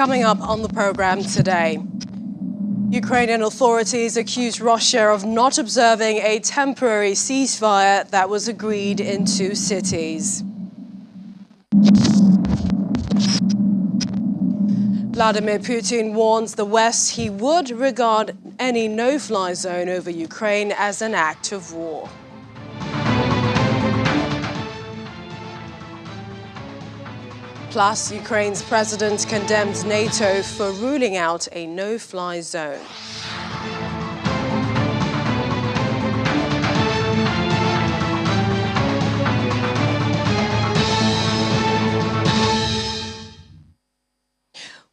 coming up on the program today. Ukrainian authorities accuse Russia of not observing a temporary ceasefire that was agreed in 2 cities. Vladimir Putin warns the West he would regard any no-fly zone over Ukraine as an act of war. Plus, Ukraine's president condemns NATO for ruling out a no-fly zone.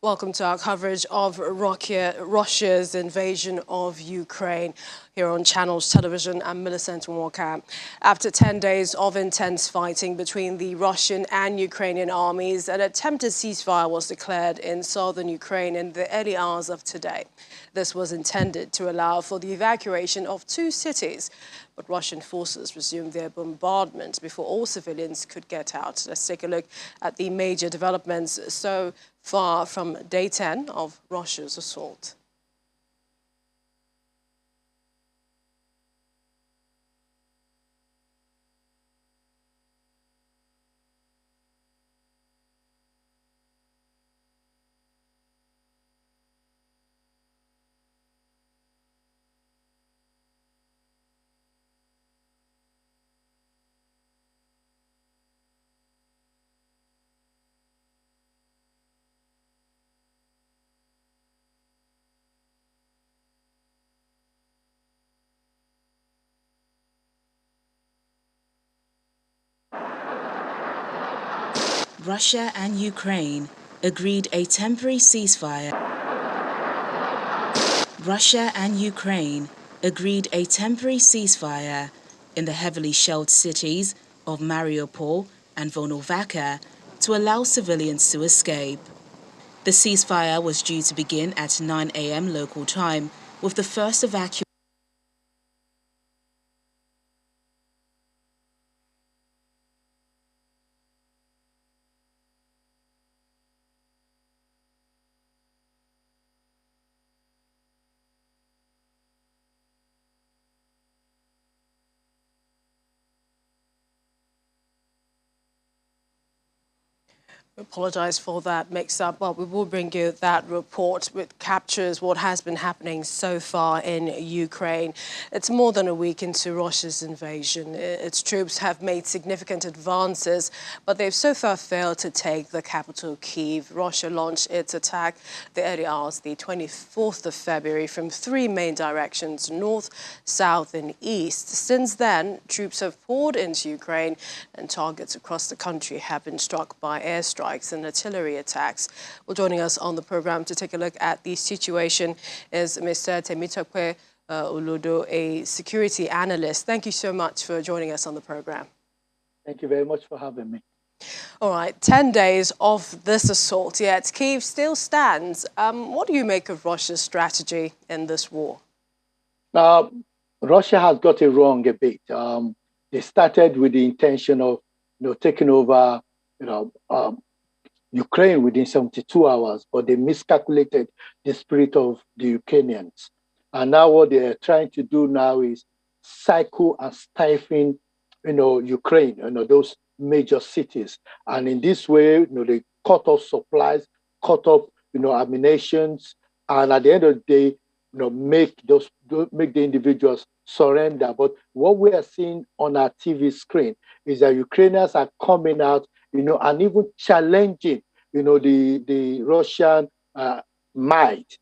Welcome to our coverage of Russia's invasion of Ukraine here on Channels Television. I'm Millicent Walker. After 10 days of intense fighting between the Russian and Ukrainian armies, an attempted ceasefire was declared in southern Ukraine in the early hours of today. This was intended to allow for the evacuation of 2 cities, but Russian forces resumed their bombardment before all civilians could get out. Let's take a look at the major developments so far from day 10 of Russia's assault. Russia and Ukraine agreed a temporary ceasefire. Russia and Ukraine agreed a temporary ceasefire in the heavily shelled cities of Mariupol and Volnovakha to allow civilians to escape. The ceasefire was due to begin at 9 a.m. local time, with the first evacuation Apologize for that mix-up. Well, we will bring you that report which captures what has been happening so far in Ukraine. It's more than a week into Russia's invasion. Its troops have made significant advances, but they've so far failed to take the capital, Kyiv. Russia launched its attack the early hours, the 24th of February, from 3 main directions, north, south, and east. Since then, troops have poured into Ukraine, and targets across the country have been struck by airstrikes and artillery attacks. Well, joining us on the program to take a look at the situation is Mr. Temitope Uludo, a security analyst. Thank you so much for joining us on the program. Thank you very much for having me. All right, 10 days of this assault, yet Kyiv still stands. What do you make of Russia's strategy in this war? Russia has got it wrong a bit. They started with the intention of taking over Ukraine within 72 hours, but they miscalculated the spirit of the Ukrainians. And now what they're trying to do now is cycle and stifle, Ukraine, those major cities. And in this way, they cut off supplies, cut off, ammunitions, and at the end of the day, make the individuals surrender. But what we are seeing on our TV screen is that Ukrainians are coming out, and even challenging, the Russian might,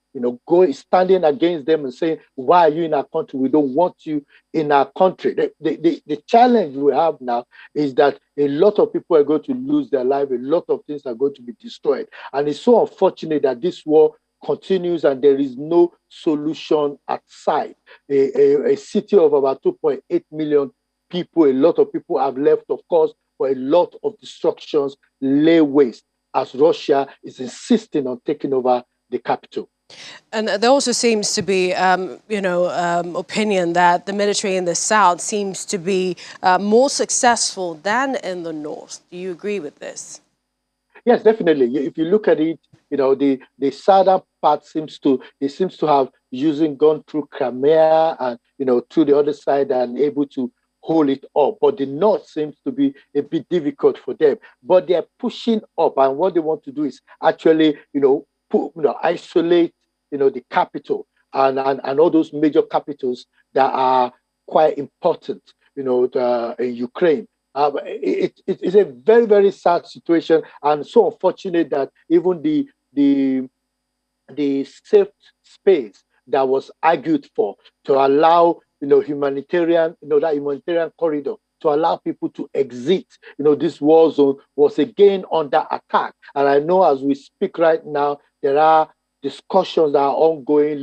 standing against them and saying, why are you in our country? We don't want you in our country. The challenge we have now is that a lot of people are going to lose their life. A lot of things are going to be destroyed. And it's so unfortunate that this war continues and there is no solution at sight. A city of about 2.8 million people, a lot of people have left, of course, but a lot of destructions lay waste as Russia is insisting on taking over the capital. And there also seems to be, opinion that the military in the south seems to be more successful than in the north. Do you agree with this? Yes, definitely. If you look at it, the southern part seems to have using gone through Crimea and through the other side and able to hold it up. But the north seems to be a bit difficult for them. But they're pushing up, and what they want to do is actually isolate the capital and all those major capitals that are quite important in Ukraine. It's a very, very sad situation, and so unfortunate that even the safe space that was argued for to allow that humanitarian corridor to allow people to exit this war zone was again under attack. And I know as we speak right now, there are discussions that are ongoing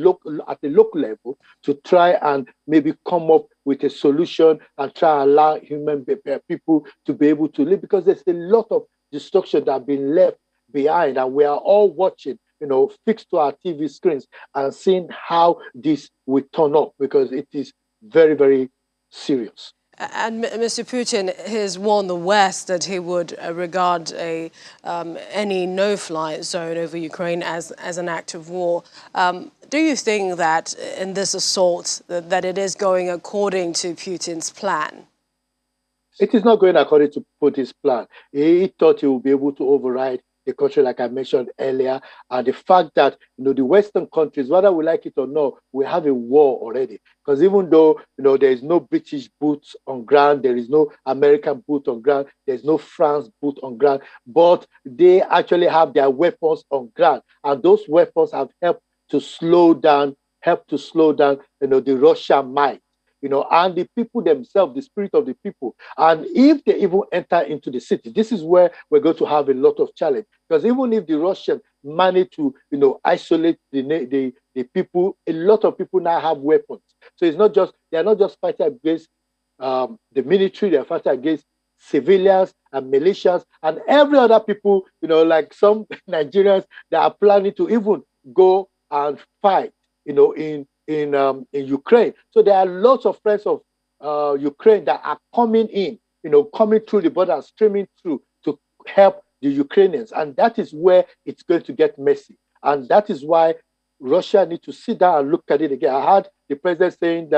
at the local level to try and maybe come up with a solution and try and allow people to be able to live, because there's a lot of destruction that have been left behind, and we are all watching, fixed to our TV screens and seeing how this will turn up, because it is very, very serious. And Mr. Putin has warned the West that he would regard any no-fly zone over Ukraine as an act of war. Do you think that in this assault that it is going according to Putin's plan? It is not going according to Putin's plan. He thought he would be able to override the country, like I mentioned earlier, and the fact that the Western countries, whether we like it or not, we have a war already. Because even though there is no British boots on ground, there is no American boot on ground, there is no France boot on ground, but they actually have their weapons on ground, and those weapons have helped to slow down the Russian might. And the people themselves, the spirit of the people. And if they even enter into the city, this is where we're going to have a lot of challenge. Because even if the Russians manage to, isolate the people, a lot of people now have weapons. So they're not just fighting against the military, they're fighting against civilians and militias and every other people, like some Nigerians that are planning to even go and fight, in Ukraine. So there are lots of friends of Ukraine that are coming through the border, streaming through to help the Ukrainians. And that is where it's going to get messy. And that is why Russia needs to sit down and look at it again. I heard the president saying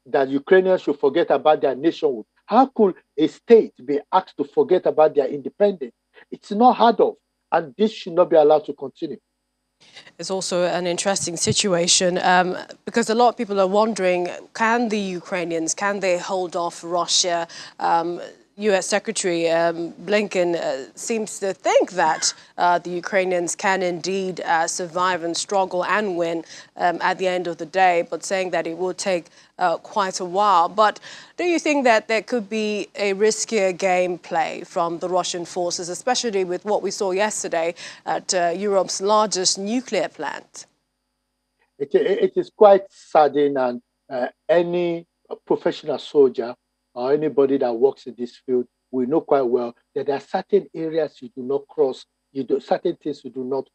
that Ukrainians should forget about their nationhood. How could a state be asked to forget about their independence? It's not heard of, and this should not be allowed to continue. It's also an interesting situation because a lot of people are wondering, can the Ukrainians, can they hold off Russia? U.S. Secretary Blinken seems to think that the Ukrainians can indeed survive and struggle and win at the end of the day, but saying that it will take quite a while. But do you think that there could be a riskier gameplay from the Russian forces, especially with what we saw yesterday at Europe's largest nuclear plant? It is quite saddening, and any professional soldier or anybody that works in this field will know quite well that there are certain areas you do not cross, certain things you do not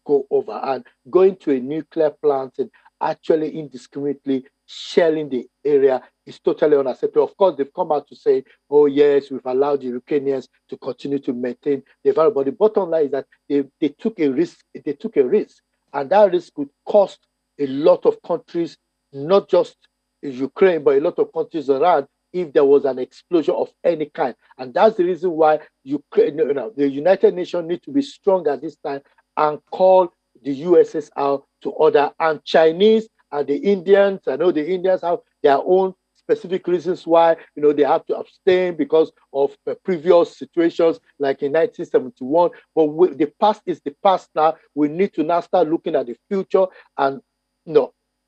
go over. And going to a nuclear plant and actually indiscriminately shelling the area is totally unacceptable. Of course, they've come out to say, oh yes, we've allowed the Ukrainians to continue to maintain the environment. But the bottom line is that they took a risk. They took a risk, and that risk could cost a lot of countries, not just Ukraine, but a lot of countries around, if there was an explosion of any kind. And that's the reason why Ukraine, the United Nations need to be strong at this time and call the USSR to order. And Chinese and the Indians, I know the Indians have their own specific reasons why they have to abstain because of previous situations like in 1971. But the past is the past now. We need to now start looking at the future and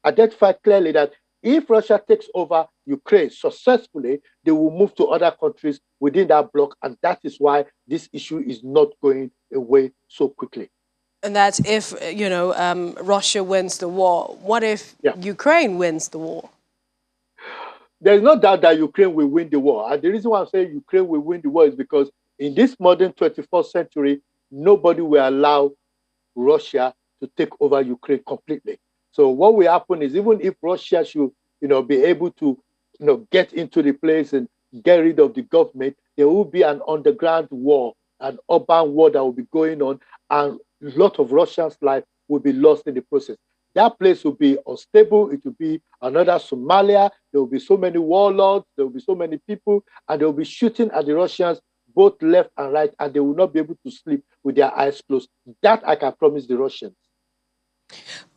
identify clearly that if Russia takes over Ukraine successfully, they will move to other countries within that bloc, and that is why this issue is not going away so quickly. And that if, Russia wins the war, what if Ukraine wins the war? There's no doubt that Ukraine will win the war. And the reason why I'm saying Ukraine will win the war is because in this modern 21st century, nobody will allow Russia to take over Ukraine completely. So what will happen is, even if Russia should, be able to, get into the place and get rid of the government, there will be an underground war, an urban war that will be going on. And a lot of Russians' life will be lost in the process. That place will be unstable. It will be another Somalia. There will be so many warlords. There will be so many people, and they will be shooting at the Russians both left and right, and they will not be able to sleep with their eyes closed. That I can promise the Russians.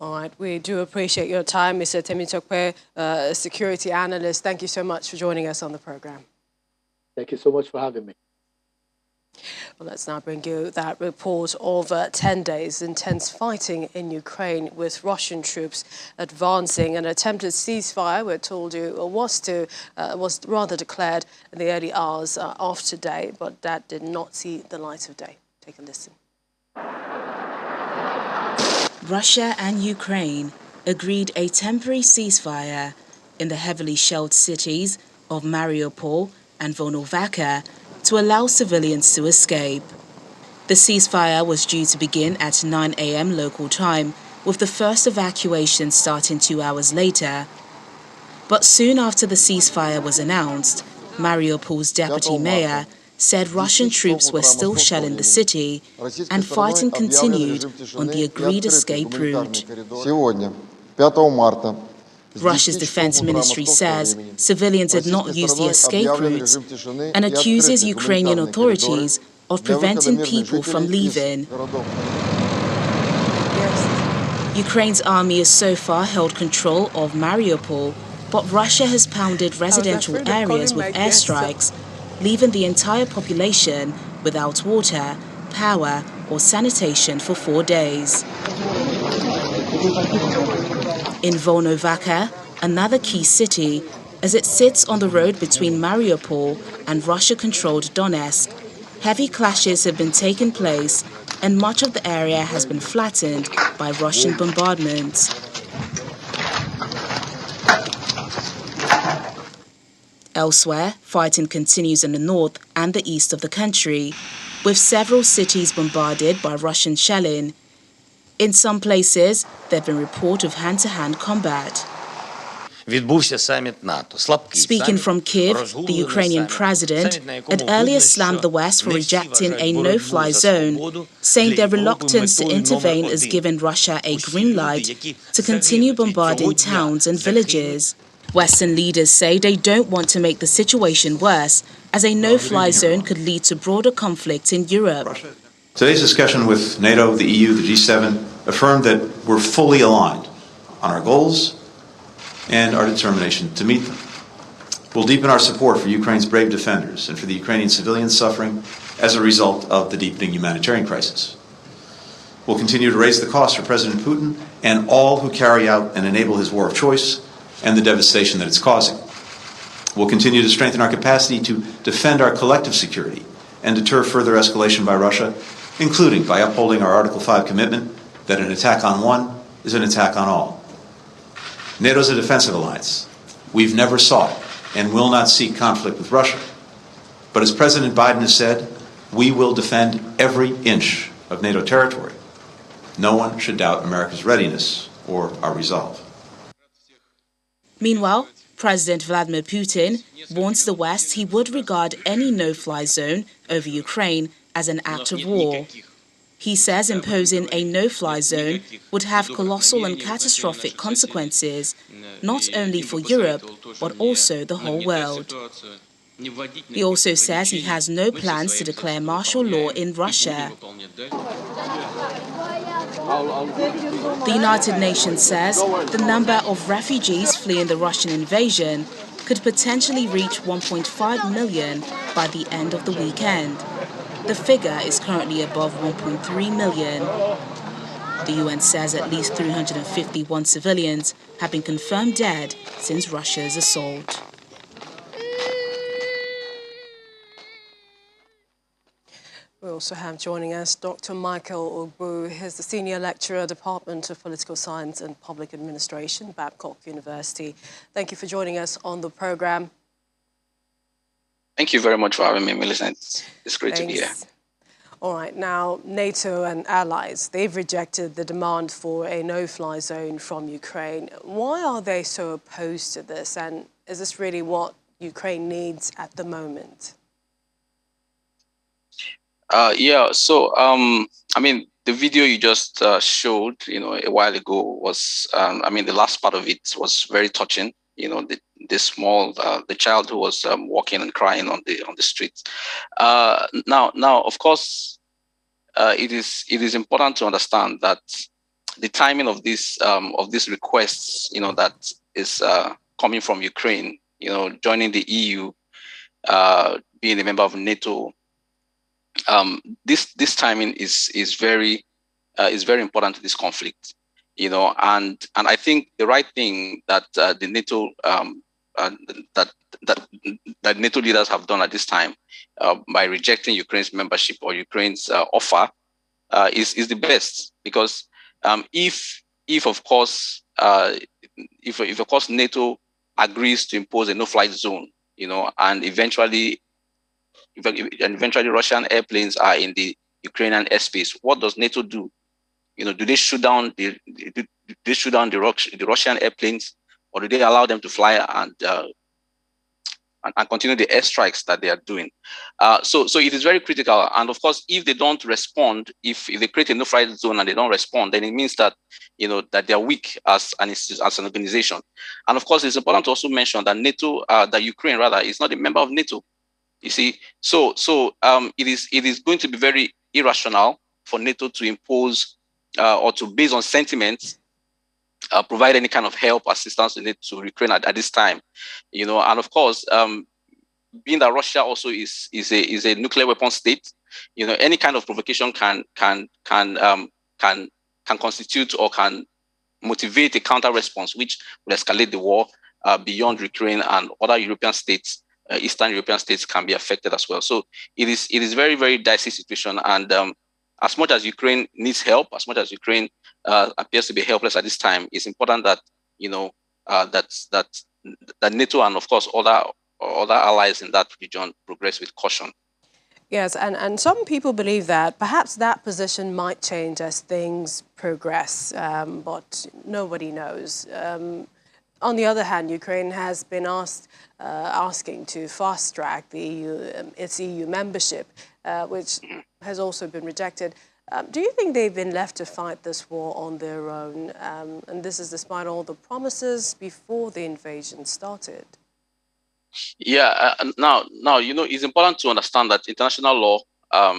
All right, we do appreciate your time, Mr. Temitokwe, security analyst. Thank you so much for joining us on the program. Thank you so much for having me. Well, let's now bring you that report of 10 days intense fighting in Ukraine with Russian troops advancing. An attempted ceasefire, we're told you, was rather declared in the early hours of today, but that did not see the light of day. Take a listen. Russia and Ukraine agreed a temporary ceasefire in the heavily shelled cities of Mariupol and Volnovakha to allow civilians to escape. The ceasefire was due to begin at 9 a.m. local time, with the first evacuation starting 2 hours later. But soon after the ceasefire was announced, Mariupol's deputy mayor said Russian troops were still shelling the city and fighting continued on the agreed escape route. Russia's defense ministry says civilians did not use the escape routes and accuses Ukrainian authorities of preventing people from leaving. Ukraine's army has so far held control of Mariupol, but Russia has pounded residential areas with airstrikes, leaving the entire population without water, power, or sanitation for 4 days. In Volnovakha, another key city, as it sits on the road between Mariupol and Russia-controlled Donetsk, heavy clashes have been taking place and much of the area has been flattened by Russian bombardments. Elsewhere, fighting continues in the north and the east of the country, with several cities bombarded by Russian shelling. In some places, there have been reports of hand-to-hand combat. Speaking from Kyiv, the Ukrainian president had earlier slammed the West for rejecting a no-fly zone, saying their reluctance to intervene has given Russia a green light to continue bombarding towns and villages. Western leaders say they don't want to make the situation worse, as a no-fly zone could lead to broader conflict in Europe. Today's discussion with NATO, the EU, the G7 affirmed that we're fully aligned on our goals and our determination to meet them. We'll deepen our support for Ukraine's brave defenders and for the Ukrainian civilians suffering as a result of the deepening humanitarian crisis. We'll continue to raise the cost for President Putin and all who carry out and enable his war of choice and the devastation that it's causing. We'll continue to strengthen our capacity to defend our collective security and deter further escalation by Russia, including by upholding our Article 5 commitment that an attack on one is an attack on all. NATO is a defensive alliance. We've never sought and will not seek conflict with Russia. But as President Biden has said, we will defend every inch of NATO territory. No one should doubt America's readiness or our resolve. Meanwhile, President Vladimir Putin warns the West he would regard any no-fly zone over Ukraine as an act of war. He says imposing a no-fly zone would have colossal and catastrophic consequences, not only for Europe, but also the whole world. He also says he has no plans to declare martial law in Russia. The United Nations says the number of refugees fleeing the Russian invasion could potentially reach 1.5 million by the end of the weekend. The figure is currently above 1.3 million. The UN says at least 351 civilians have been confirmed dead since Russia's assault. We also have joining us Dr. Michael Ogbu. He's the Senior Lecturer, Department of Political Science and Public Administration, Babcock University. Thank you for joining us on the program. Thank you very much for having me, Millicent. It's great to be here. All right, now NATO and allies, they've rejected the demand for a no-fly zone from Ukraine. Why are they so opposed to this? And is this really what Ukraine needs at the moment? the video you just showed, a while ago was, the last part of it was very touching. The child who was walking and crying on the street. Now, of course, it is important to understand that the timing of these requests, that is coming from Ukraine, joining the EU, being a member of NATO. This timing is very important to this conflict, and I think the right thing that the NATO that NATO leaders have done at this time by rejecting Ukraine's membership or Ukraine's offer is the best, because if of course NATO agrees to impose a no-flight zone, and eventually Russian airplanes are in the Ukrainian airspace, what does NATO do? Do they shoot down the Russian airplanes, or do they allow them to fly and continue the airstrikes that they are doing? So it is very critical. And of course, if they don't respond, if they create a no-flight zone and they don't respond, then it means that that they are weak as an organization. And of course, it's important to also mention that that Ukraine rather is not a member of NATO. You see, so it is going to be very irrational for NATO to impose or to, based on sentiments, provide any kind of help, assistance to Ukraine at this time, and of course, being that Russia also is a nuclear weapon state, any kind of provocation can constitute or can motivate a counter response, which will escalate the war beyond Ukraine, and other European states. Eastern European states can be affected as well. So it is very, very dicey situation. And as much as Ukraine needs help, as much as Ukraine appears to be helpless at this time, it's important that that NATO and of course other allies in that region progress with caution. Yes, and some people believe that perhaps that position might change as things progress, but nobody knows. On the other hand, Ukraine has been asking to fast-track its EU membership, which has also been rejected. Do you think they've been left to fight this war on their own? And this is despite all the promises before the invasion started. Yeah, now, it's important to understand that international law,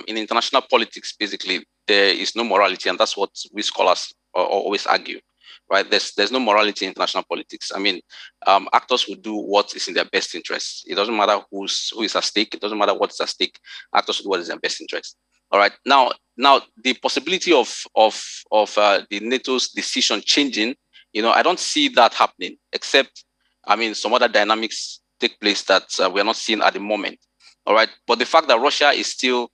in international politics, basically, there is no morality, and that's what we scholars always argue. Right, there's no morality in international politics. I mean, actors will do what is in their best interest. It doesn't matter who is at stake. It doesn't matter what's at stake. Actors will do what is in their best interest. All right. Now the possibility of the NATO's decision changing, I don't see that happening. Except, some other dynamics take place that we are not seeing at the moment. All right. But the fact that Russia is still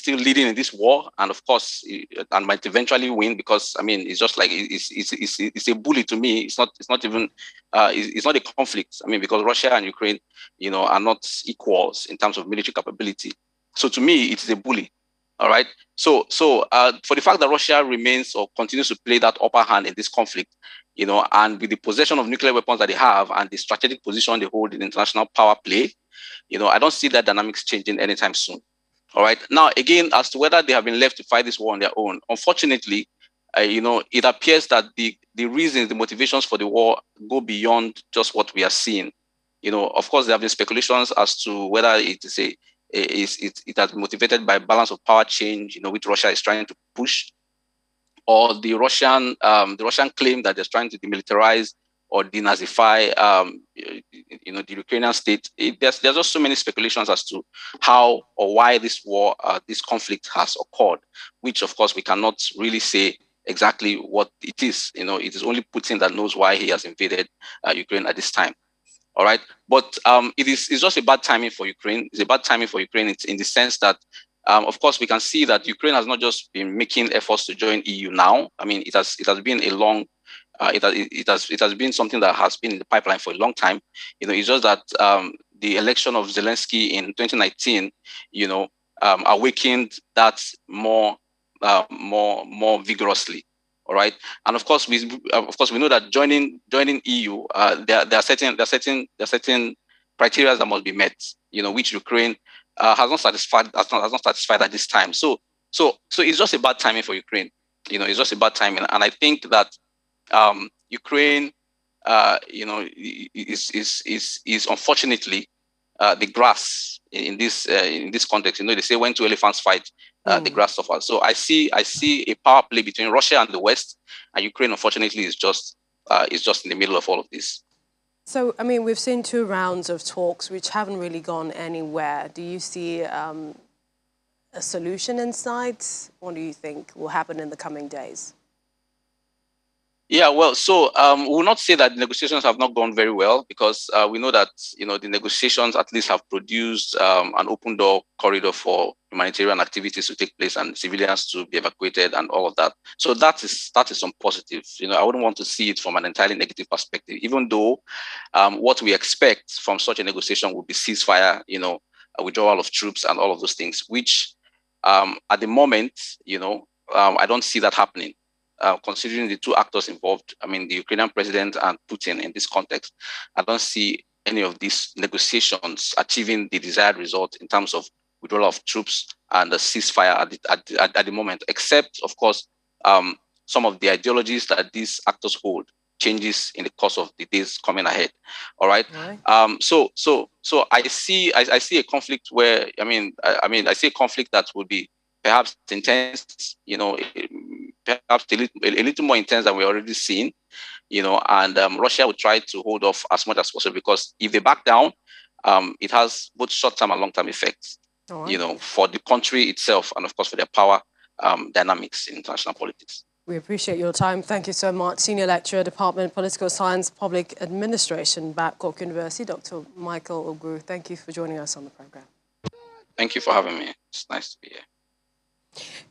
leading in this war, and of course, and might eventually win, because it's just like it's a bully to me. It's not even it's not a conflict. Because Russia and Ukraine, are not equals in terms of military capability. So to me, it's a bully. All right. So for the fact that Russia remains or continues to play that upper hand in this conflict, and with the possession of nuclear weapons that they have and the strategic position they hold in international power play, I don't see that dynamics changing anytime soon. All right. Now, again, as to whether they have been left to fight this war on their own, unfortunately, it appears that the reasons, the motivations for the war go beyond just what we are seeing. Of course, there have been speculations as to whether it has been motivated by balance of power change, which Russia is trying to push, or the Russian claim that they're trying to demilitarize or denazify, the Ukrainian state. There's just so many speculations as to how or why this war, this conflict has occurred, which of course we cannot really say exactly what it is. It is only Putin that knows why he has invaded Ukraine at this time. All right, but it's just a bad timing for Ukraine. It's a bad timing for Ukraine in the sense that, of course, we can see that Ukraine has not just been making efforts to join EU now. It has been a long. It has been something that has been in the pipeline for a long time. It's just that the election of Zelensky in 2019, awakened that more vigorously. All right, and of course we know that joining EU, there are certain criteria that must be met. Which Ukraine has not satisfied at this time. So So it's just a bad timing for Ukraine. It's just a bad timing, and I think that Ukraine, is unfortunately the grass in this context. They say when two elephants fight, the grass suffers. So I see a power play between Russia and the West, and Ukraine, unfortunately, is just in the middle of all of this. So, I mean, we've seen 2 rounds of talks which haven't really gone anywhere. Do you see a solution in sight? What do you think will happen in the coming days? Yeah, well, so we will not say that the negotiations have not gone very well, because we know that the negotiations at least have produced an open door corridor for humanitarian activities to take place and civilians to be evacuated and all of that. So that is some positive. I wouldn't want to see it from an entirely negative perspective, even though what we expect from such a negotiation would be ceasefire, a withdrawal of troops and all of those things, which at the moment, I don't see that happening. Considering the 2 actors involved, I mean, the Ukrainian president and Putin in this context, I don't see any of these negotiations achieving the desired result in terms of withdrawal of troops and a ceasefire at the moment, except, of course, some of the ideologies that these actors hold changes in the course of the days coming ahead. All right. So I see a conflict where I see a conflict that would be perhaps intense, perhaps a little more intense than we're already seeing, and Russia would try to hold off as much as possible, because if they back down, it has both short-term and long-term effects, for the country itself and, of course, for their power dynamics in international politics. We appreciate your time. Thank you so much. Senior Lecturer, Department of Political Science, Public Administration, Babcock University, Dr. Michael Oguru. Thank you for joining us on the program. Thank you for having me. It's nice to be here.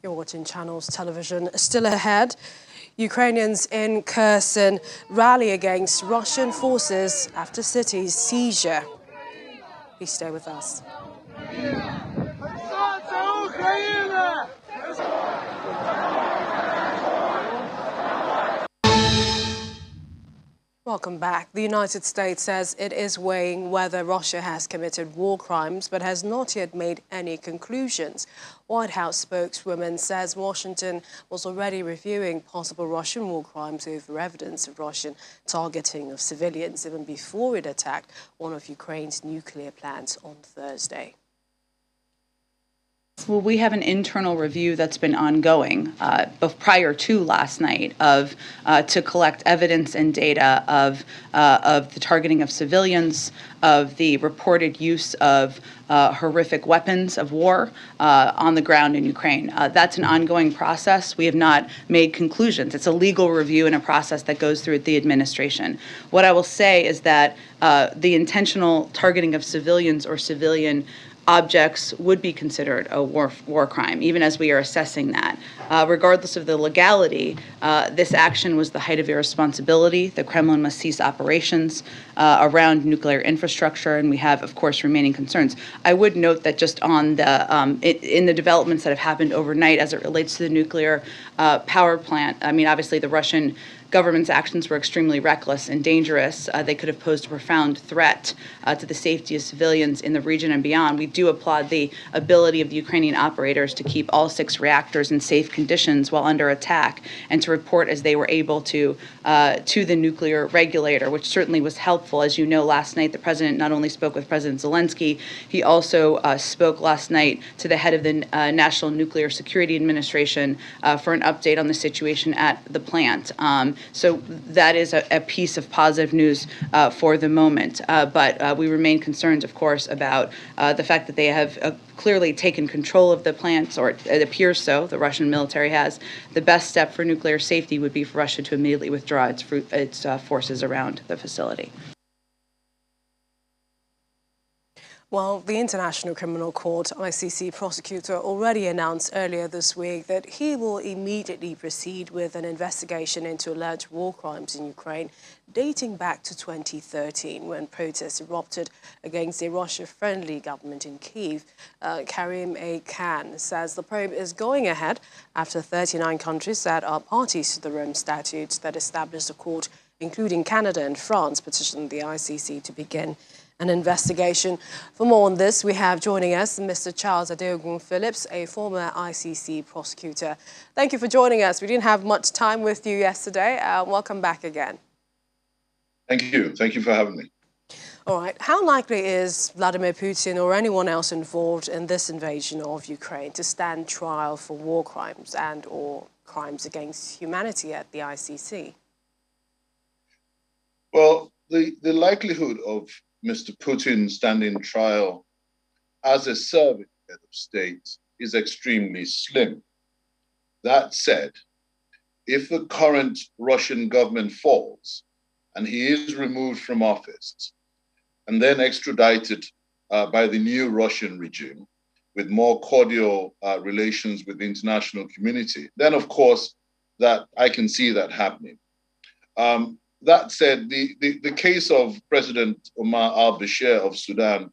You're watching Channels Television. Still ahead, Ukrainians in Kherson rally against Russian forces after city's seizure. Please stay with us. Welcome back. The United States says it is weighing whether Russia has committed war crimes, but has not yet made any conclusions. White House spokeswoman says Washington was already reviewing possible Russian war crimes over evidence of Russian targeting of civilians even before it attacked one of Ukraine's nuclear plants on Thursday. Well, we have an internal review that's been ongoing prior to last night to collect evidence and data of the targeting of civilians, of the reported use of horrific weapons of war on the ground in Ukraine. That's an ongoing process. We have not made conclusions. It's a legal review and a process that goes through the administration. What I will say is that the intentional targeting of civilians or civilian objects would be considered a war crime, even as we are assessing that. Regardless of the legality, this action was the height of irresponsibility. The Kremlin must cease operations around nuclear infrastructure, and we have, of course, remaining concerns. I would note that just on in the developments that have happened overnight as it relates to the nuclear power plant, I mean, obviously the Russian government's actions were extremely reckless and dangerous. They could have posed a profound threat to the safety of civilians in the region and beyond. We do applaud the ability of the Ukrainian operators to keep all 6 reactors in safe conditions while under attack, and to report as they were able to the nuclear regulator, which certainly was helpful. As you know, last night the president not only spoke with President Zelensky, he also spoke last night to the head of the National Nuclear Security Administration for an update on the situation at the plant. So that is a piece of positive news for the moment. But we remain concerned, of course, about the fact that they have clearly taken control of the plants, or it appears so. The Russian military has. The best step for nuclear safety would be for Russia to immediately withdraw its forces around the facility. Well, the International Criminal Court, ICC prosecutor, already announced earlier this week that he will immediately proceed with an investigation into alleged war crimes in Ukraine dating back to 2013, when protests erupted against a Russia-friendly government in Kyiv. Karim A. Khan says the probe is going ahead after 39 countries that are parties to the Rome Statute that established the court including Canada and France, petitioned the ICC to begin an investigation. For more on this, we have joining us Mr. Charles Adeogun Phillips, a former ICC prosecutor. Thank you for joining us. We didn't have much time with you yesterday. Welcome back again. Thank you. Thank you for having me. All right. How likely is Vladimir Putin or anyone else involved in this invasion of Ukraine to stand trial for war crimes and/or crimes against humanity at the ICC? Well, the likelihood of Mr. Putin standing trial as a serving head of state is extremely slim. That said, if the current Russian government falls and he is removed from office and then extradited by the new Russian regime with more cordial relations with the international community, then of course that I can see that happening. That said, the case of President Omar al-Bashir of Sudan,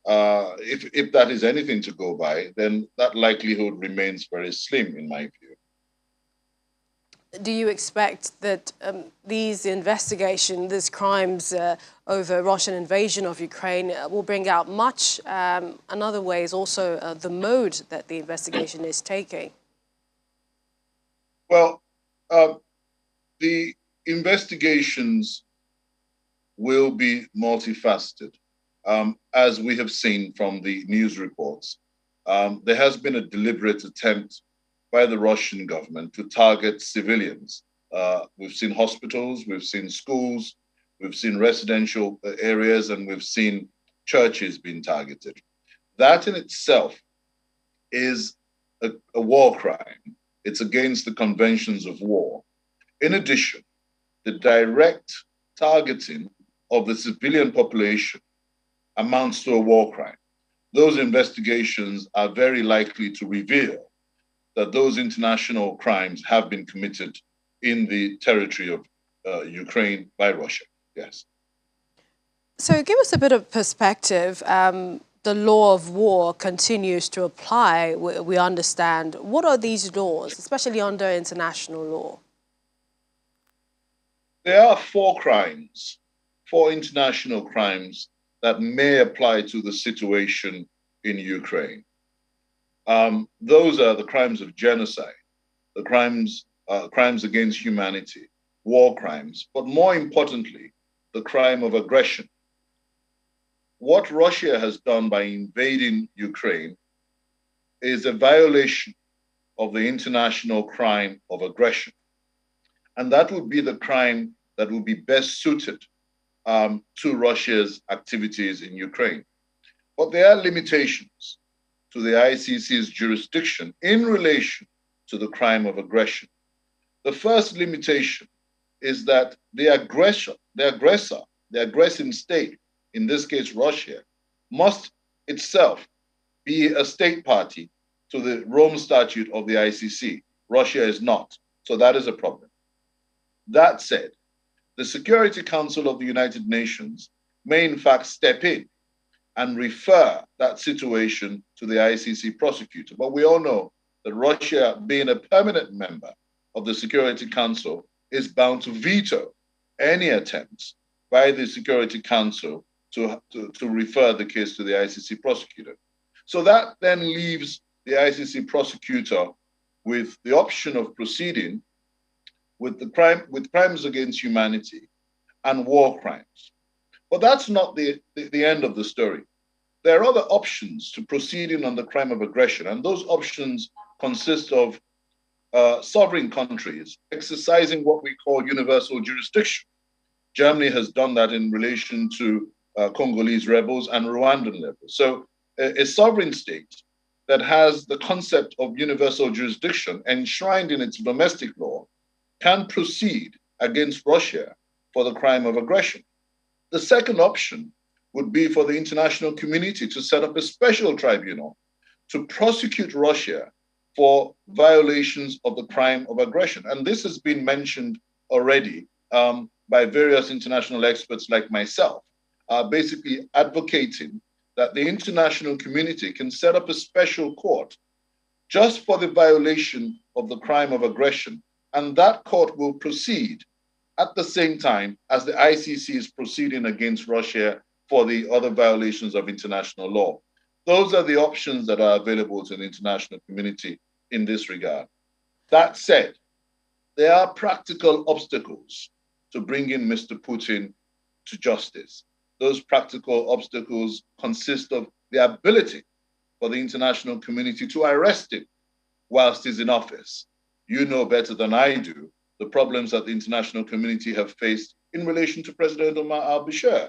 if that is anything to go by, then that likelihood remains very slim in my view. Do you expect that these investigations, these crimes over Russian invasion of Ukraine will bring out much? Another way is also the mode that the investigation is taking. Well, the investigations will be multifaceted. As we have seen from the news reports, there has been a deliberate attempt by the Russian government to target civilians. We've seen hospitals, we've seen schools, we've seen residential areas, and we've seen churches being targeted. That in itself is a war crime. It's against the conventions of war. In addition, the direct targeting of the civilian population amounts to a war crime. Those investigations are very likely to reveal that those international crimes have been committed in the territory of Ukraine by Russia, yes. So give us a bit of perspective. The law of war continues to apply, we understand. What are these laws, especially under international law? There are four international crimes that may apply to the situation in Ukraine. Those are the crimes of genocide, the crimes against humanity, war crimes, but more importantly, the crime of aggression. What Russia has done by invading Ukraine is a violation of the international crime of aggression. And that would be the crime that would be best suited to Russia's activities in Ukraine. But there are limitations to the ICC's jurisdiction in relation to the crime of aggression. The first limitation is that the aggressing state, in this case Russia, must itself be a state party to the Rome Statute of the ICC. Russia is not, so that is a problem. That said, the Security Council of the United Nations may in fact step in and refer that situation to the ICC prosecutor. But we all know that Russia, being a permanent member of the Security Council, is bound to veto any attempts by the Security Council to refer the case to the ICC prosecutor. So that then leaves the ICC prosecutor with the option of proceeding with crimes against humanity and war crimes. But that's not the end of the story. There are other options to proceeding on the crime of aggression, and those options consist of sovereign countries exercising what we call universal jurisdiction. Germany has done that in relation to Congolese rebels and Rwandan rebels. So a sovereign state that has the concept of universal jurisdiction enshrined in its domestic law can proceed against Russia for the crime of aggression. The second option would be for the international community to set up a special tribunal to prosecute Russia for violations of the crime of aggression. And this has been mentioned already by various international experts like myself, basically advocating that the international community can set up a special court just for the violation of the crime of aggression. And that court will proceed at the same time as the ICC is proceeding against Russia for the other violations of international law. Those are the options that are available to the international community in this regard. That said, there are practical obstacles to bringing Mr. Putin to justice. Those practical obstacles consist of the ability for the international community to arrest him whilst he's in office. You know better than I do the problems that the international community have faced in relation to President Omar al-Bashir.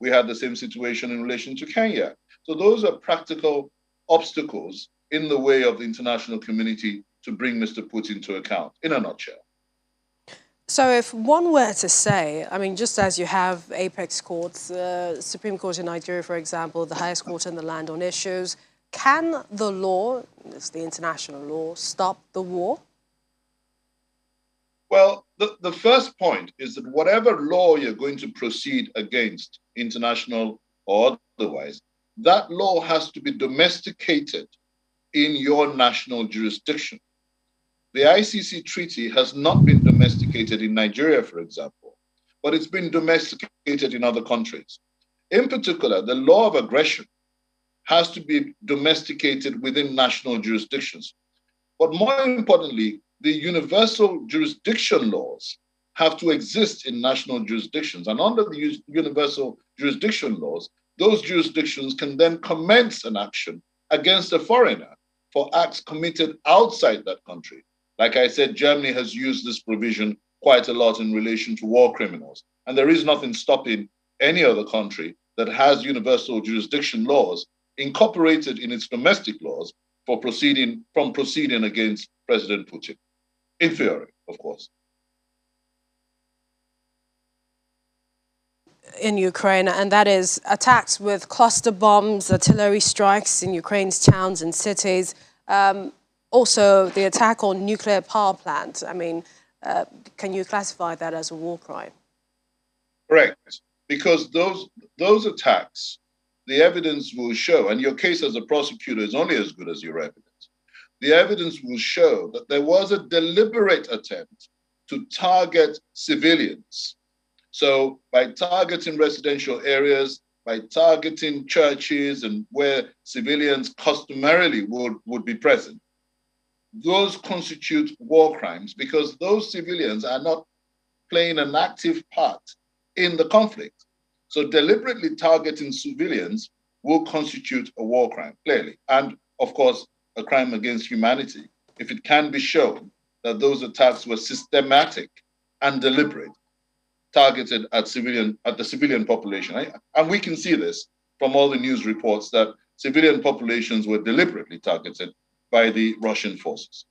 We had the same situation in relation to Kenya. So those are practical obstacles in the way of the international community to bring Mr. Putin to account, in a nutshell. So if one were to say, I mean, just as you have apex courts, Supreme Court in Nigeria, for example, the highest court in the land on issues, can the law, it's the international law, stop the war? Well, the first point is that whatever law you're going to proceed against, international or otherwise, that law has to be domesticated in your national jurisdiction. The ICC treaty has not been domesticated in Nigeria, for example, but it's been domesticated in other countries. In particular, the law of aggression has to be domesticated within national jurisdictions. But more importantly, the universal jurisdiction laws have to exist in national jurisdictions. And under the universal jurisdiction laws, those jurisdictions can then commence an action against a foreigner for acts committed outside that country. Like I said, Germany has used this provision quite a lot in relation to war criminals. And there is nothing stopping any other country that has universal jurisdiction laws incorporated in its domestic laws from proceeding against President Putin. In theory, of course. In Ukraine, and that is attacks with cluster bombs, artillery strikes in Ukraine's towns and cities. Also, the attack on nuclear power plants. I mean, can you classify that as a war crime? Correct, because those attacks, the evidence will show, and your case as a prosecutor is only as good as your evidence. The evidence will show that there was a deliberate attempt to target civilians. So by targeting residential areas, by targeting churches and where civilians customarily would be present, those constitute war crimes because those civilians are not playing an active part in the conflict. So deliberately targeting civilians will constitute a war crime, clearly. And of course, a crime against humanity, if it can be shown that those attacks were systematic and deliberate, targeted at the civilian population. And we can see this from all the news reports that civilian populations were deliberately targeted by the Russian forces.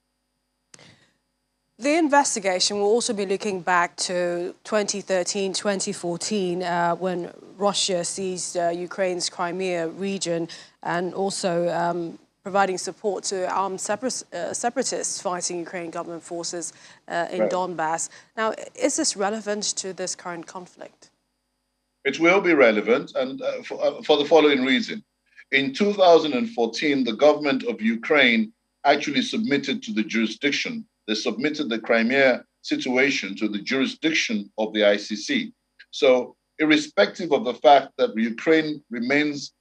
The investigation will also be looking back to 2013, 2014, when Russia seized Ukraine's Crimea region and also providing support to armed separatists fighting Ukrainian government forces in Donbass. Now, is this relevant to this current conflict? It will be relevant, and for the following reason. In 2014, the government of Ukraine actually submitted to the jurisdiction. They submitted the Crimea situation to the jurisdiction of the ICC. So irrespective of the fact that Ukraine remains,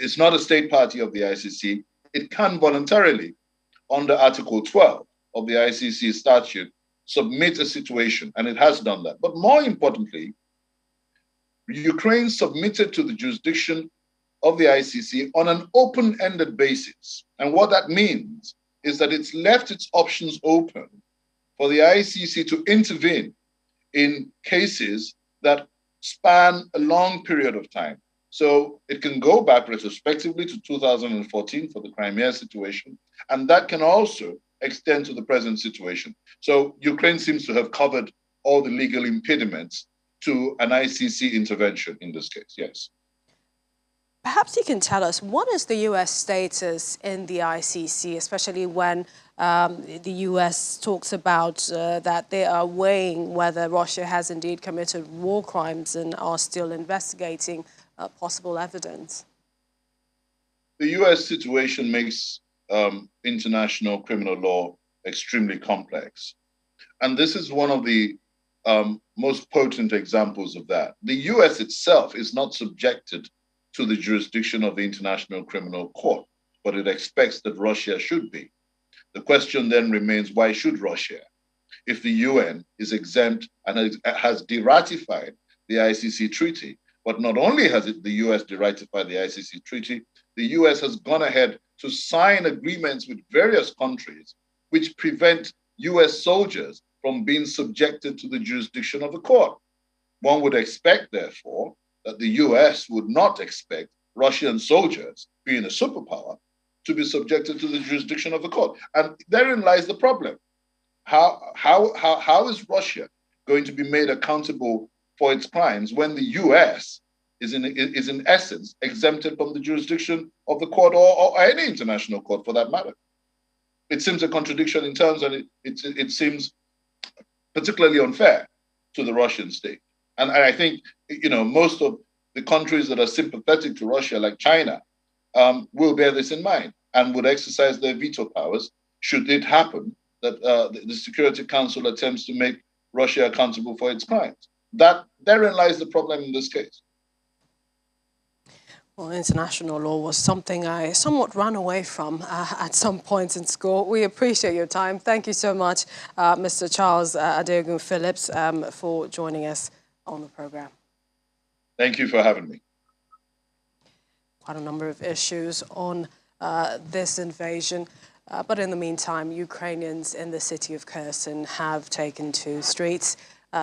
is not a state party of the ICC, it can voluntarily, under Article 12 of the ICC statute, submit a situation, and it has done that. But more importantly, Ukraine submitted to the jurisdiction of the ICC on an open-ended basis. And what that means is that it's left its options open for the ICC to intervene in cases that span a long period of time. So it can go back retrospectively to 2014 for the Crimea situation, and that can also extend to the present situation. So Ukraine seems to have covered all the legal impediments to an ICC intervention in this case, yes. Perhaps you can tell us, what is the U.S. status in the ICC, especially when the U.S. talks about that they are weighing whether Russia has indeed committed war crimes and are still investigating possible evidence? The U.S. situation makes international criminal law extremely complex. And this is one of the most potent examples of that. The US itself is not subjected to the jurisdiction of the International Criminal Court, but it expects that Russia should be. The question then remains, why should Russia? If the UN is exempt and has deratified the ICC treaty, but not only has the US deratified the ICC treaty, the US has gone ahead to sign agreements with various countries which prevent US soldiers from being subjected to the jurisdiction of the court. One would expect, therefore, that the US would not expect Russian soldiers, being a superpower, to be subjected to the jurisdiction of the court. And therein lies the problem. How is Russia going to be made accountable for its crimes when the US is in essence exempted from the jurisdiction of the court or any international court for that matter? It seems a contradiction in terms, and it seems particularly unfair to the Russian state. And I think, most of the countries that are sympathetic to Russia, like China, will bear this in mind and would exercise their veto powers should it happen that the Security Council attempts to make Russia accountable for its crimes. Therein lies the problem in this case. Well, international law was something I somewhat ran away from at some point in school. We appreciate your time. Thank you so much, Mr. Charles Adeogun Phillips, for joining us on the program. Thank you for having me. Quite a number of issues on this invasion. But in the meantime, Ukrainians in the city of Kherson have taken to streets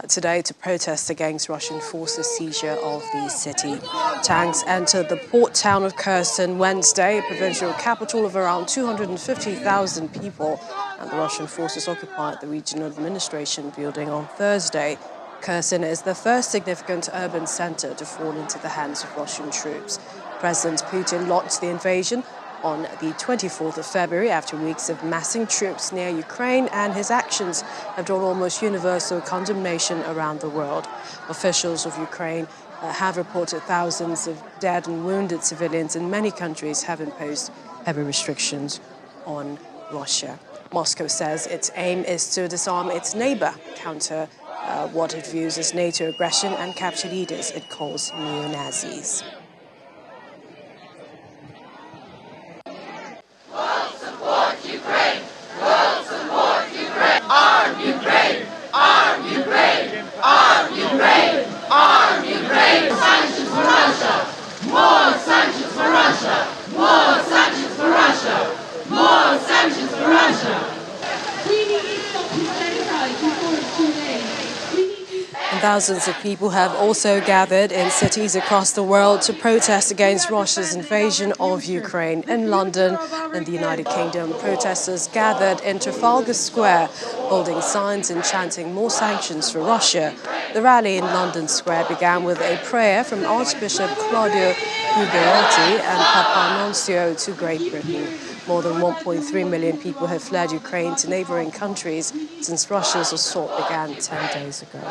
today to protest against Russian forces' seizure of the city. Tanks entered the port town of Kherson Wednesday, a provincial capital of around 250,000 people, and the Russian forces occupied the regional administration building on Thursday. Kherson is the first significant urban center to fall into the hands of Russian troops. President Putin launched the invasion on the 24th of February after weeks of massing troops near Ukraine, and his actions have drawn almost universal condemnation around the world. Officials of Ukraine have reported thousands of dead and wounded civilians, and many countries have imposed heavy restrictions on Russia. Moscow says its aim is to disarm its neighbor, counter what it views as NATO aggression, and capture leaders it calls neo-Nazis. Arm Ukraine! Arm Ukraine! Arm Ukraine! Arm Ukraine! Sanctions for Russia! More sanctions for Russia! More sanctions for Russia! More sanctions for Russia! We need to stop this genocide before it's too late. And thousands of people have also gathered in cities across the world to protest against Russia's invasion of Ukraine. In London and the United Kingdom, protesters gathered in Trafalgar Square, holding signs and chanting more sanctions for Russia. The rally in London Square began with a prayer from Archbishop Claudio Guiderotti and Papa Nuncio to Great Britain. More than 1.3 million people have fled Ukraine to neighboring countries since Russia's assault began 10 days ago.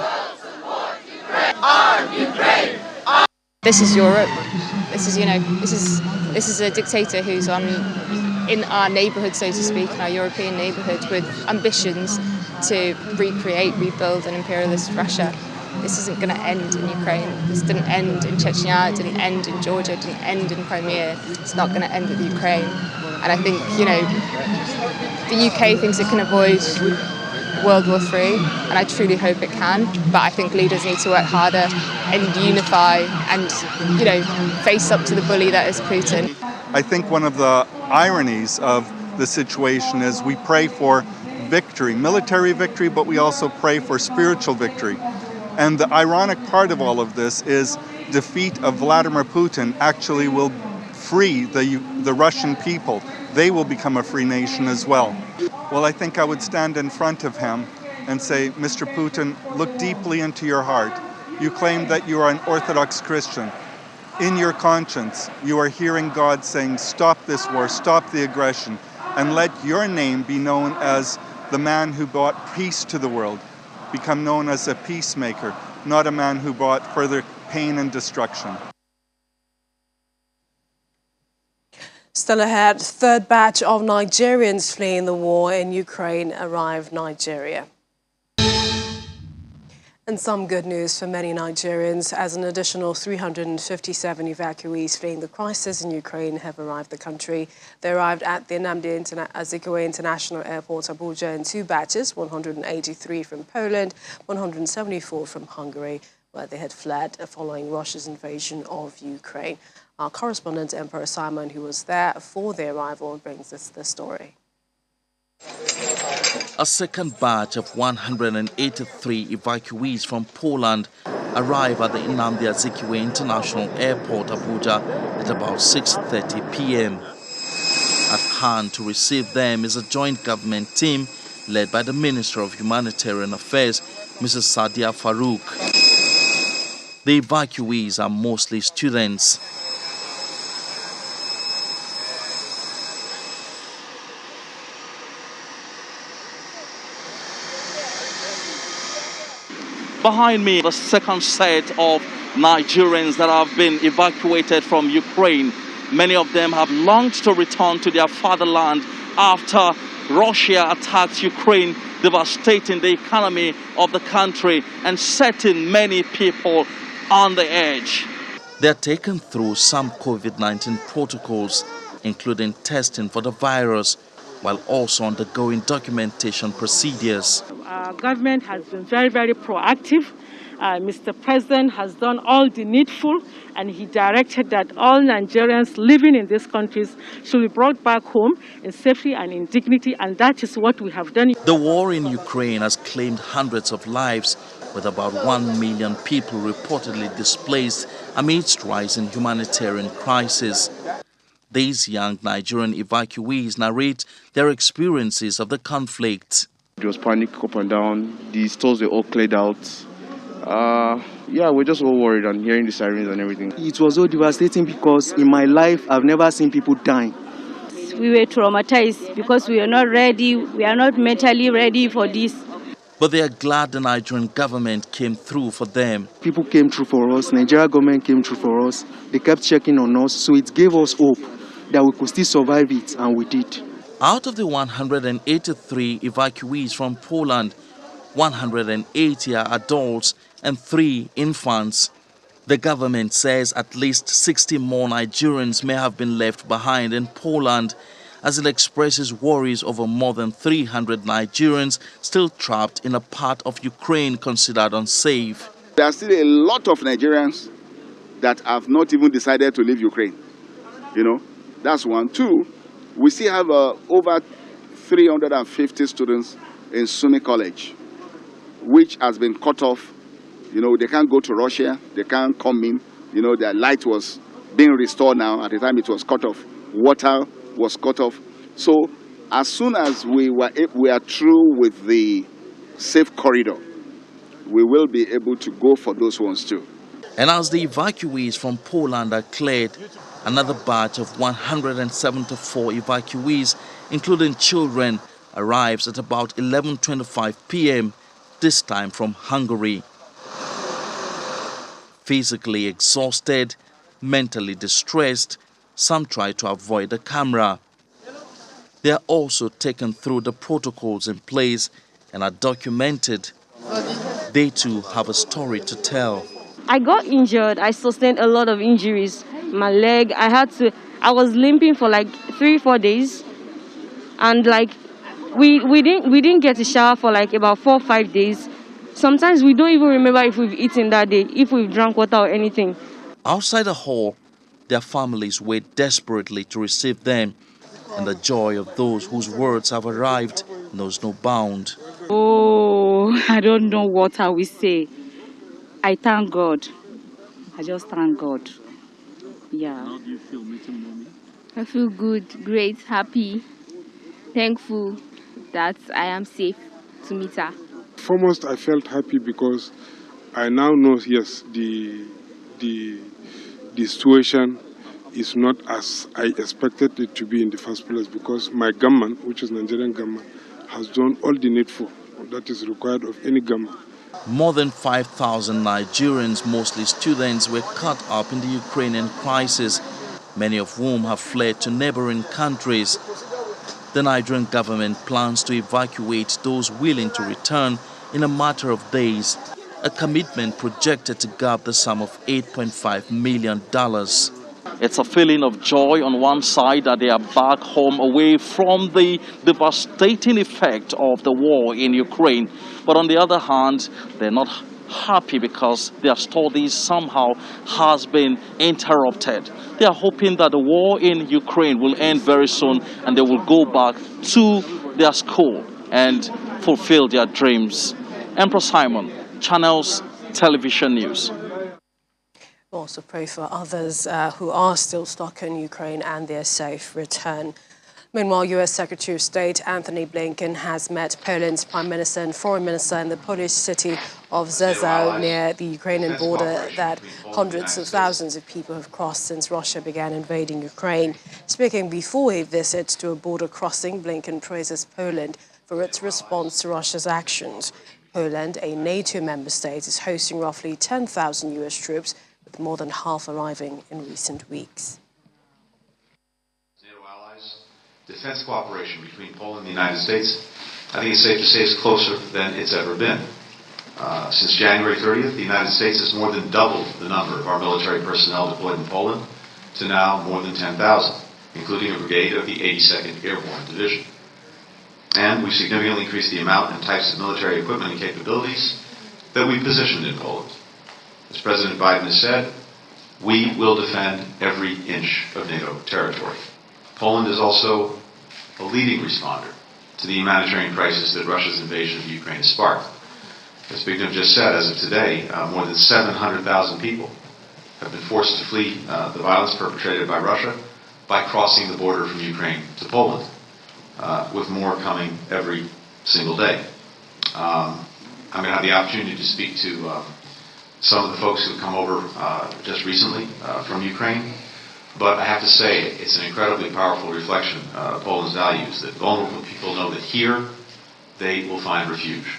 Arm Ukraine! This is Europe. This is a dictator who's in our neighbourhood, so to speak, in our European neighbourhood, with ambitions to recreate, rebuild an imperialist Russia. This isn't going to end in Ukraine. This didn't end in Chechnya. It didn't end in Georgia. It didn't end in Crimea. It's not going to end with Ukraine. And I think, the UK thinks it can avoid World War III, and I truly hope it can. But I think leaders need to work harder and unify and, face up to the bully that is Putin. I think one of the ironies of the situation is we pray for victory, military victory, but we also pray for spiritual victory. And the ironic part of all of this is defeat of Vladimir Putin actually will free the Russian people. They will become a free nation as well. Well, I think I would stand in front of him and say, Mr. Putin, look deeply into your heart. You claim that you are an Orthodox Christian. In your conscience, you are hearing God saying, stop this war, stop the aggression, and let your name be known as the man who brought peace to the world. Become known as a peacemaker, not a man who brought further pain and destruction. Still ahead, third batch of Nigerians fleeing the war in Ukraine arrived Nigeria. And some good news for many Nigerians, as an additional 357 evacuees fleeing the crisis in Ukraine have arrived the country. They arrived at the Nnamdi Azikiwe International Airport, Abuja, in 2 batches, 183 from Poland, 174 from Hungary, where they had fled following Russia's invasion of Ukraine. Our correspondent, Emperor Simon, who was there for their arrival, brings us the story. A second batch of 183 evacuees from Poland arrive at the Nnamdi Azikiwe International Airport, Abuja, at about 6:30 p.m. At hand to receive them is a joint government team led by the Minister of Humanitarian Affairs, Mrs. Sadia Farouk. The evacuees are mostly students. Behind me, the second set of Nigerians that have been evacuated from Ukraine. Many of them have longed to return to their fatherland after Russia attacked Ukraine, devastating the economy of the country and setting many people on the edge. They are taken through some COVID-19 protocols, including testing for the virus, while also undergoing documentation procedures. Our government has been very, very proactive. Mr. President has done all the needful, and he directed that all Nigerians living in these countries should be brought back home in safety and in dignity, and that is what we have done. The war in Ukraine has claimed hundreds of lives, with about 1 million people reportedly displaced amidst rising humanitarian crisis. These young Nigerian evacuees narrate their experiences of the conflict. There was panic up and down. The stores were all cleared out. We're just all worried and hearing the sirens and everything. It was so devastating because in my life, I've never seen people dying. We were traumatized because we are not ready. We are not mentally ready for this. But they are glad the Nigerian government came through for them. People came through for us. Nigeria government came through for us. They kept checking on us, so it gave us hope that we could still survive it, and we did. Out of the 183 evacuees from Poland, 180 are adults and 3 infants. The government says at least 60 more Nigerians may have been left behind in Poland, as it expresses worries over more than 300 Nigerians still trapped in a part of Ukraine considered unsafe. There are still a lot of Nigerians that have not even decided to leave Ukraine. That's one. 2, we still have over 350 students in SUNY College, which has been cut off. They can't go to Russia. They can't come in. Their light was being restored now. At the time it was cut off. Water was cut off. So as soon as we are through with the safe corridor, we will be able to go for those ones too. And as the evacuees from Poland are cleared, another batch of 174 evacuees, including children, arrives at about 11:25 p.m., this time from Hungary. Physically exhausted, mentally distressed, some try to avoid the camera. They are also taken through the protocols in place and are documented. They too have a story to tell. I got injured. I sustained a lot of injuries. My leg, I was limping for like 3-4 days. And we didn't get a shower for like about 4 or 5 days. Sometimes we don't even remember if we've eaten that day, if we've drank water or anything. Outside the hall, their families wait desperately to receive them, and the joy of those whose words have arrived knows no bound. Oh, I don't know what I will say. I thank God. I just thank God. Yeah. How do you feel meeting mommy? I feel good, great, happy, thankful that I am safe to meet her. Foremost, I felt happy because I now know, yes, the situation is not as I expected it to be in the first place, because my government, which is Nigerian government, has done all the needful that is required of any government. More than 5,000 Nigerians, mostly students, were caught up in the Ukrainian crisis, many of whom have fled to neighboring countries. The Nigerian government plans to evacuate those willing to return in a matter of days. a commitment projected to gap the sum of $8.5 million. It's a feeling of joy on one side that they are back home away from the devastating effect of the war in Ukraine. But on the other hand, they're not happy because their studies somehow has been interrupted. They are hoping that the war in Ukraine will end very soon and they will go back to their school and fulfill their dreams. Emperor Simon, Channels Television News. Also pray for others who are still stuck in Ukraine and their safe return. Meanwhile, U.S. Secretary of State Antony Blinken has met Poland's Prime Minister and Foreign Minister in the Polish city of Rzeszów near the Ukrainian border that hundreds of thousands of people have crossed since Russia began invading Ukraine. Speaking before a visit to a border crossing, Blinken praises Poland for its response to Russia's actions. Poland, a NATO member state, is hosting roughly 10,000 U.S. troops, with more than half arriving in recent weeks. NATO allies, defense cooperation between Poland and the United States, I think it's safe to say, is closer than it's ever been. Since January 30th, the United States has more than doubled the number of our military personnel deployed in Poland to now more than 10,000, including a brigade of the 82nd Airborne Division. And we've significantly increased the amount and types of military equipment and capabilities that we've positioned in Poland. As President Biden has said, we will defend every inch of NATO territory. Poland is also a leading responder to the humanitarian crisis that Russia's invasion of Ukraine has sparked. As Bigno just said, as of today, more than 700,000 people have been forced to flee the violence perpetrated by Russia by crossing the border from Ukraine to Poland, with more coming every single day. I'm going to have the opportunity to speak to some of the folks who have come over just recently from Ukraine. But I have to say, it's an incredibly powerful reflection of Poland's values, that vulnerable people know that here they will find refuge.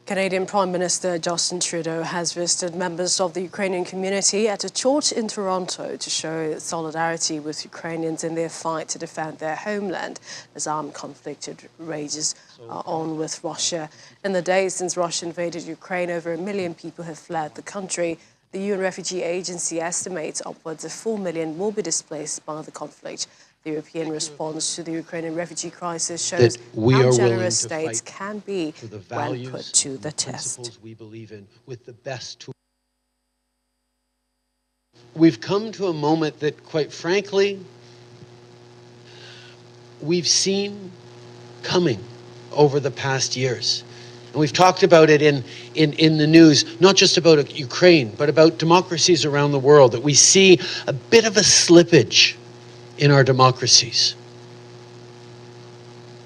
Canadian Prime Minister Justin Trudeau has visited members of the Ukrainian community at a church in Toronto to show solidarity with Ukrainians in their fight to defend their homeland as armed conflict rages on with Russia. In the days since Russia invaded Ukraine, over 1 million people have fled the country. The UN Refugee Agency estimates upwards of 4 million will be displaced by the conflict. The European response to the Ukrainian refugee crisis shows how generous states can be when put to the test. We believe in with the best tools. We've come to a moment that, quite frankly, we've seen coming over the past years. And we've talked about it in the news, not just about Ukraine, but about democracies around the world, that we see a bit of a slippage in our democracies.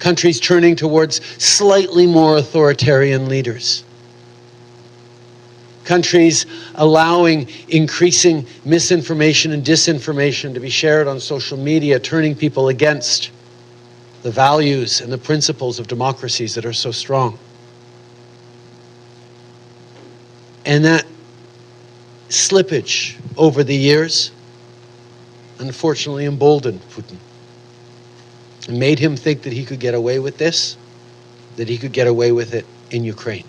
Countries turning towards slightly more authoritarian leaders. Countries allowing increasing misinformation and disinformation to be shared on social media, turning people against the values and the principles of democracies that are so strong. And that slippage over the years unfortunately emboldened Putin and made him think that he could get away with this, that he could get away with it in Ukraine.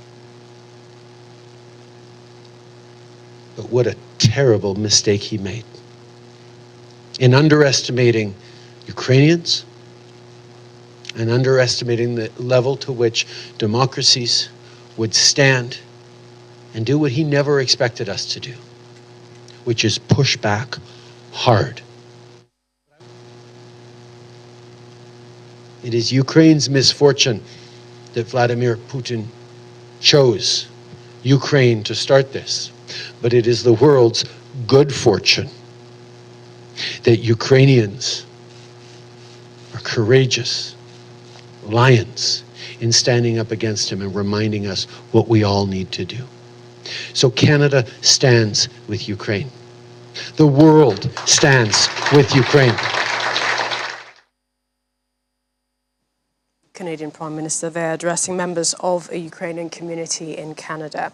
But what a terrible mistake he made in underestimating Ukrainians and underestimating the level to which democracies would stand and do what he never expected us to do, which is push back hard. It is Ukraine's misfortune that Vladimir Putin chose Ukraine to start this, but it is the world's good fortune that Ukrainians are courageous lions in standing up against him and reminding us what we all need to do. So Canada stands with Ukraine. The world stands with Ukraine. Canadian Prime Minister there addressing members of a Ukrainian community in Canada.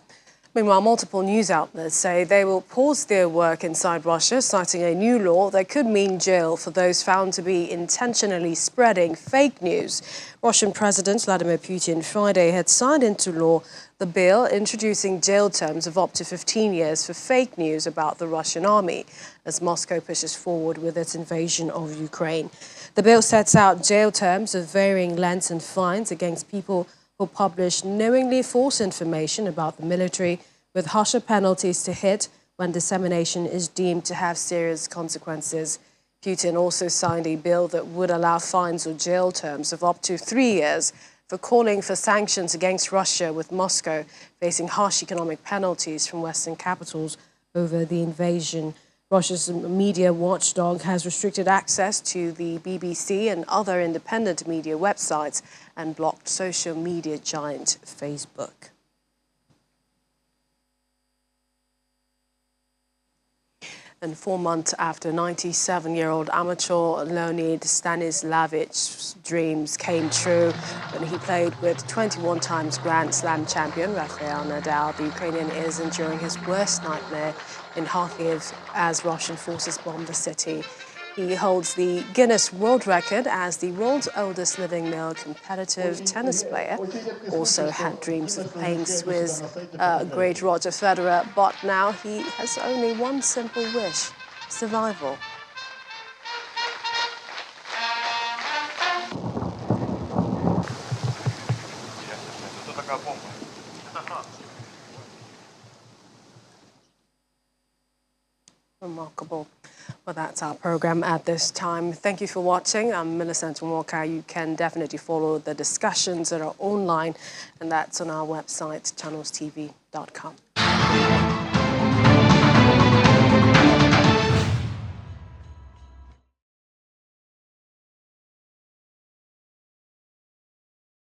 Meanwhile, multiple news outlets say they will pause their work inside Russia, citing a new law that could mean jail for those found to be intentionally spreading fake news. Russian President Vladimir Putin Friday had signed into law the bill introducing jail terms of up to 15 years for fake news about the Russian army, as Moscow pushes forward with its invasion of Ukraine. The bill sets out jail terms of varying lengths and fines against people who publish knowingly false information about the military, with harsher penalties to hit when dissemination is deemed to have serious consequences. Putin also signed a bill that would allow fines or jail terms of up to 3 years for calling for sanctions against Russia, with Moscow facing harsh economic penalties from Western capitals over the invasion. Russia's media watchdog has restricted access to the BBC and other independent media websites and blocked social media giant Facebook. And 4 months after 97-year-old amateur Leonid Stanislavich's dreams came true when he played with 21 times Grand Slam champion Rafael Nadal, the Ukrainian is enduring his worst nightmare in Kharkiv as Russian forces bomb the city. He holds the Guinness World Record as the world's oldest living male competitive tennis player. Also had dreams of playing Swiss great Roger Federer, but now he has only one simple wish: survival. Remarkable. Well, that's our program at this time. Thank you for watching. I'm Millicent Walker. You can definitely follow the discussions that are online, and that's on our website, channelstv.com.